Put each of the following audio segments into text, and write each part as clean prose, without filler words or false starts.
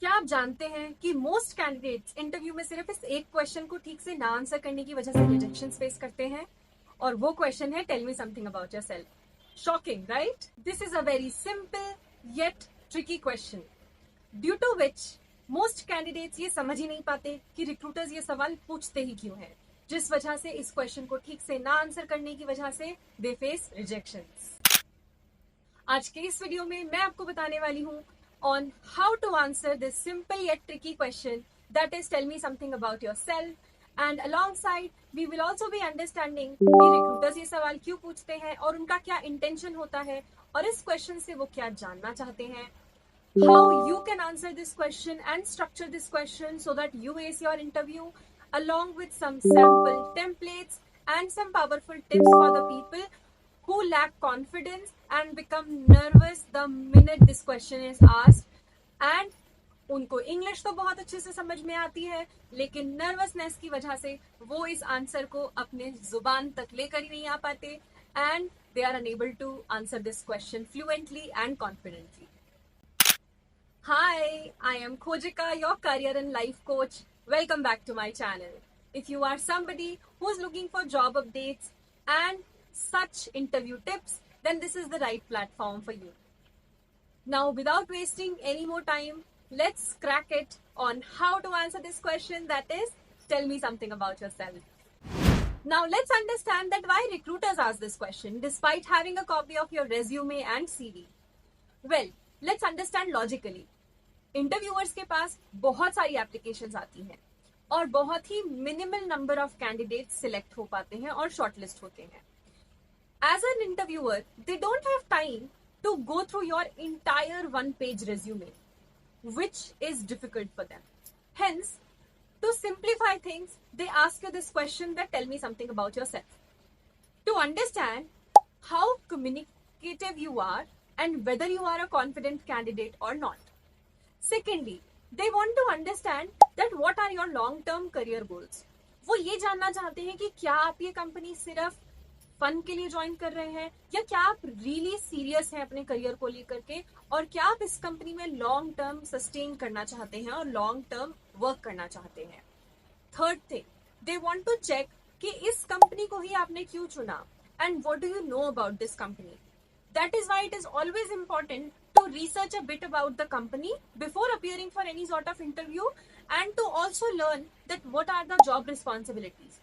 क्या आप जानते हैं कि मोस्ट कैंडिडेट्स इंटरव्यू में सिर्फ इस एक क्वेश्चन को ठीक से ना आंसर करने की वजह से रिजेक्शन फेस करते हैं? और वो क्वेश्चन है, tell me something about yourself. Shocking, right? This is a very simple yet tricky question due to which most candidates ये समझ ही नहीं पाते कि रिक्रूटर्स ये सवाल पूछते ही क्यों है, जिस वजह से इस क्वेश्चन को ठीक से ना आंसर करने की वजह से दे फेस रिजेक्शंस। आज के इस वीडियो में मैं आपको बताने वाली हूँ on how to answer this simple yet tricky question, that is, tell me something about yourself. And alongside we will also be understanding कि रिक्रूटर्स ये सवाल क्यों पूछते हैं और उनका क्या इंटेंशन होता है और इस क्वेश्चन से वो क्या जानना चाहते हैं, how you can answer this question and structure this question so that you ace your interview, along with some sample templates and some powerful tips for the people who lack confidence and become nervous the minute this question is asked, and उनको English तो बहुत अच्छे से समझ में आती है लेकिन नर्वसनेस की वजह से वो इस आंसर को अपने जुबान तक लेकर ही नहीं आ पाते and they are unable to answer this question fluently and confidently. Hi, I am Khojika, your career and life coach. Welcome back to my channel. If you are somebody who is looking for job updates and such interview tips, then this is the right platform for you. Now, without wasting any more time, let's crack it on how to answer this question, that is, tell me something about yourself. Now, let's understand that why recruiters ask this question despite having a copy of your resume and CV. Well, let's understand logically. Interviewers के पास बहुत सारी applications आती हैं और बहुत ही minimal number of candidates select हो पाते हैं और शॉर्टलिस्ट होते हैं. As an interviewer they don't have time to go through your entire one page resume, which is difficult for them. Hence, to simplify things, they ask you this question, that tell me something about yourself. To understand how communicative you are and whether you are a confident candidate or not. Secondly, they want to understand that what are your long-term career goals. वो ये जानना चाहते हैं कि क्या आप ये company सिर्फ फन के लिए ज्वाइन कर रहे हैं या क्या आप रियली सीरियस हैं अपने करियर को लेकर के और क्या आप इस कंपनी में लॉन्ग टर्म सस्टेन करना चाहते हैं और लॉन्ग टर्म वर्क करना चाहते हैं. Third thing, they want to check कि इस कंपनी को ही आपने क्यों चुना and what do you know about this company. That is why it is always important to research a bit about the company before appearing for any sort of interview and to also learn that what are the job responsibilities.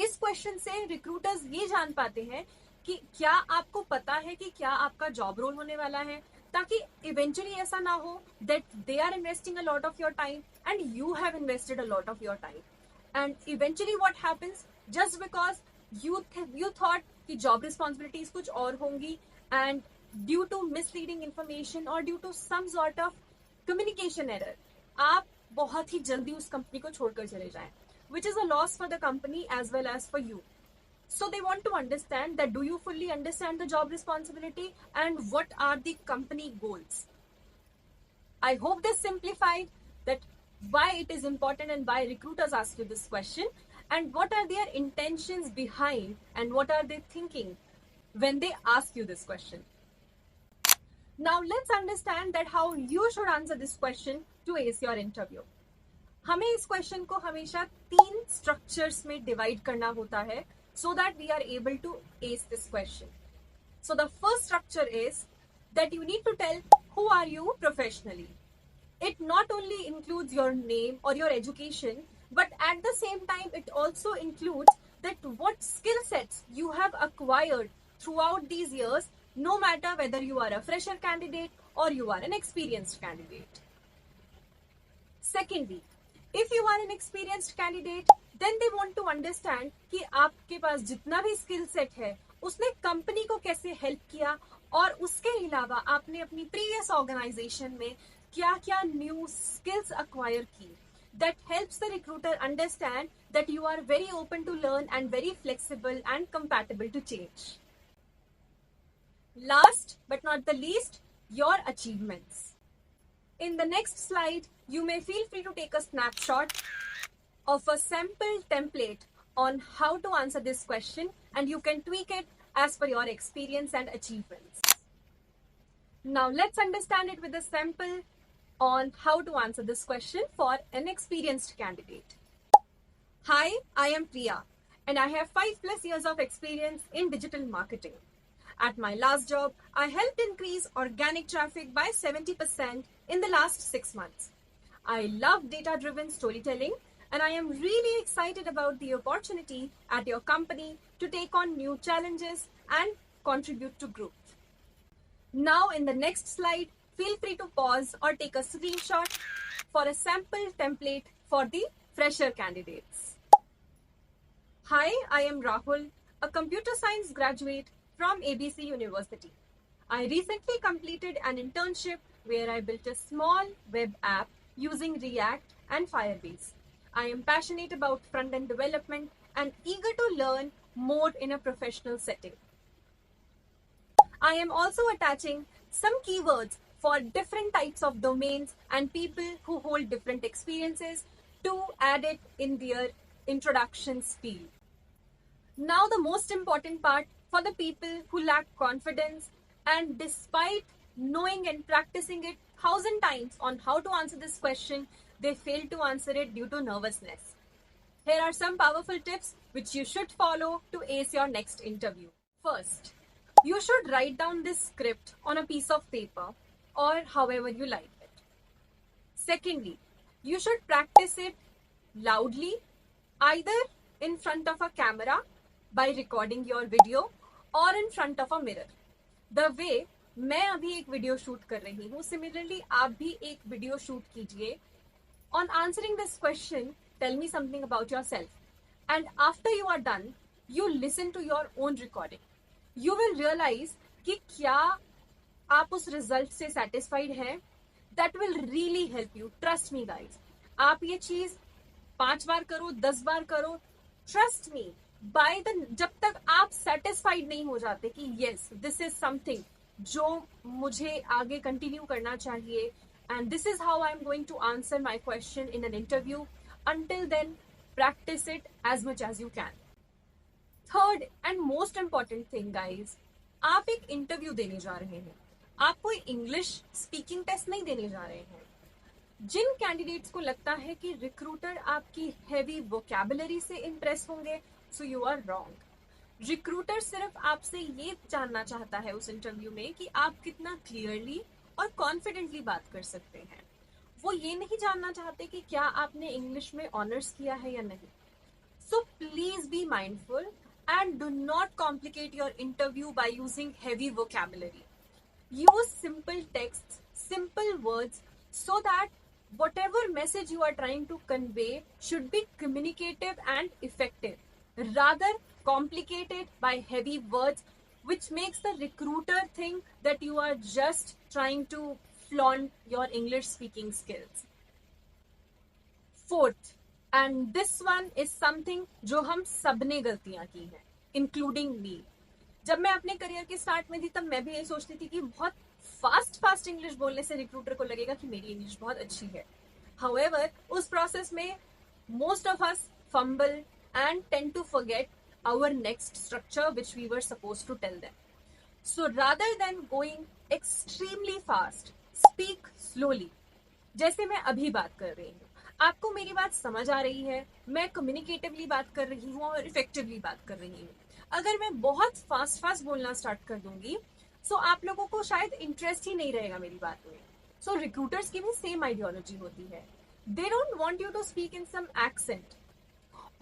इस question से recruiters ये जान पाते हैं कि क्या आपको पता है कि क्या आपका जॉब रोल होने वाला है, ताकि इवेंचुअली ऐसा ना हो that they are investing a lot of your time and you have invested a lot of your time, and eventually what happens, just because you thought कि जॉब रिस्पॉन्सिबिलिटीज कुछ और होंगी and due to misleading information or due to some sort of communication error आप बहुत ही जल्दी उस company को छोड़कर चले जाएं, which is a loss for the company as well as for you. So they want to understand that do you fully understand the job responsibility and what are the company goals. I hope this simplified that why it is important and why recruiters ask you this question and what are their intentions behind and what are they thinking when they ask you this question. Now let's understand that how you should answer this question to ace your interview. हमें इस question को हमेशा 3 structures में divide करना होता है so that we are able to ace this question. So the first structure is that you need to tell who are you professionally. It not only includes your name or your education, but at the same time it also includes that what skill sets you have acquired throughout these years, no matter whether you are a fresher candidate or you are an experienced candidate. Secondly, if you are an experienced candidate, then they want to understand कि आपके पास जितना भी skill set है उसने company को कैसे help किया और उसके अलावा आपने अपनी प्रीवियस ऑर्गेनाइजेशन में क्या क्या न्यू स्किल्स अक्वायर की. That helps the recruiter understand that you are very open to learn and very flexible and compatible to change. Last but not the least, your achievements. In the next slide, you may feel free to take a snapshot of a sample template on how to answer this question and you can tweak it as per your experience and achievements. Now let's understand it with a sample on how to answer this question for an experienced candidate. Hi, I am Priya and I have 5+ years of experience in digital marketing. At my last job, I helped increase organic traffic by 70% in the last 6 months. I love data-driven storytelling and I am really excited about the opportunity at your company to take on new challenges and contribute to growth. Now in the next slide, feel free to pause or take a screenshot for a sample template for the fresher candidates. Hi, I am Rahul, a computer science graduate from ABC University. I recently completed an internship where I built a small web app using React and Firebase. I am passionate about front-end development and eager to learn more in a professional setting. I am also attaching some keywords for different types of domains and people who hold different experiences to add it in their introductions field. Now the most important part for the people who lack confidence and despite knowing and practicing it 1,000 times on how to answer this question, they fail to answer it due to nervousness. Here are some powerful tips which you should follow to ace your next interview. First, you should write down this script on a piece of paper or however you like it. Secondly, you should practice it loudly, either in front of a camera by recording your video or in front of a mirror. The way मैं अभी एक video shoot कर रही हूँ, similarly आप भी एक video shoot कीजिए. On answering this question, tell me something about yourself. And after you are done, you listen to your own recording. You will realize कि क्या आप उस रिजल्ट से satisfied हैं. That will really help you. Trust me, guys. आप ये चीज 5 बार करो, 10 बार करो. Trust me. जब तक आप satisfied नहीं हो जाते कि yes, this is something जो मुझे आगे continue करना चाहिए, and this is how I'm going to answer my question in an interview. Until then, practice it as much as you can. Third and most important thing, guys, आप एक interview देने जा रहे हैं. आप कोई इंग्लिश स्पीकिंग टेस्ट नहीं देने जा रहे हैं. जिन कैंडिडेट्स को लगता है कि रिक्रूटर आपकी हैवी वोकैबुलरी से इम्प्रेस होंगे, so you are wrong. Recruiter सिर्फ आपसे ये जानना चाहता है उस इंटरव्यू में कि आप कितना क्लियरली और कॉन्फिडेंटली बात कर सकते हैं. वो ये नहीं जानना चाहते कि क्या आपने इंग्लिश में ऑनर्स किया है या नहीं. So please be mindful and do not complicate your interview by using heavy vocabulary. Use simple texts, simple words, so that whatever message you are trying to convey should be communicative and effective, rather complicated by heavy words, which makes the recruiter think that you are just trying to flaunt your English speaking skills. Fourth, and this one is something जो हम सबने गलतियां की हैं, including me. जब मैं अपने career के स्टार्ट में थी तब मैं भी यही सोचती थी कि बहुत फास्ट इंग्लिश बोलने से रिक्रूटर को लगेगा कि मेरी इंग्लिश बहुत अच्छी है. However, उस प्रोसेस में most of us fumble and tend to forget our next structure which we were supposed to tell them. So rather than going extremely fast, speak slowly. जैसे मैं अभी बात कर रही हूँ, आपको मेरी बात समझ आ रही है, मैं कम्युनिकेटिवली बात कर रही हूँ और इफेक्टिवली बात कर रही हूँ. अगर मैं बहुत फास्ट बोलना स्टार्ट कर दूंगी, सो आप लोगों को शायद इंटरेस्ट ही नहीं रहेगा मेरी बात में. सो रिक्रूटर्स की भी सेम आइडियोलॉजी होती है. They don't want you to speak in some accent.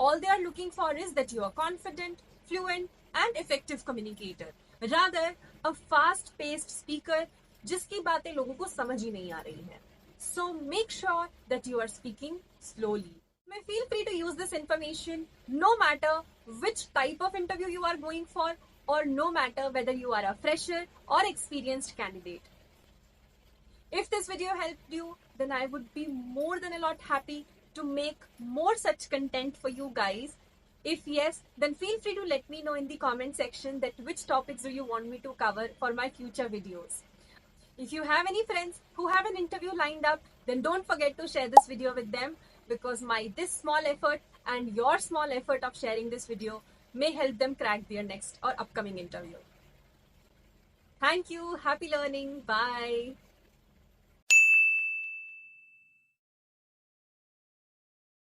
All they are looking for is that you are confident, fluent and effective communicator, rather a fast-paced speaker जिसकी बातें लोगों को समझ ही नहीं आ रही हैं. So make sure that you are speaking slowly. May feel free to use this information no matter which type of interview you are going for, or no matter whether you are a fresher or experienced candidate. If this video helped you, then I would be more than a lot happy to make more such content for you guys. If yes, then feel free to let me know in the comment section that which topics do you want me to cover for my future videos. If you have any friends who have an interview lined up, then don't forget to share this video with them, because this small effort and your small effort of sharing this video may help them crack their next or upcoming interview. Thank you. Happy learning. Bye.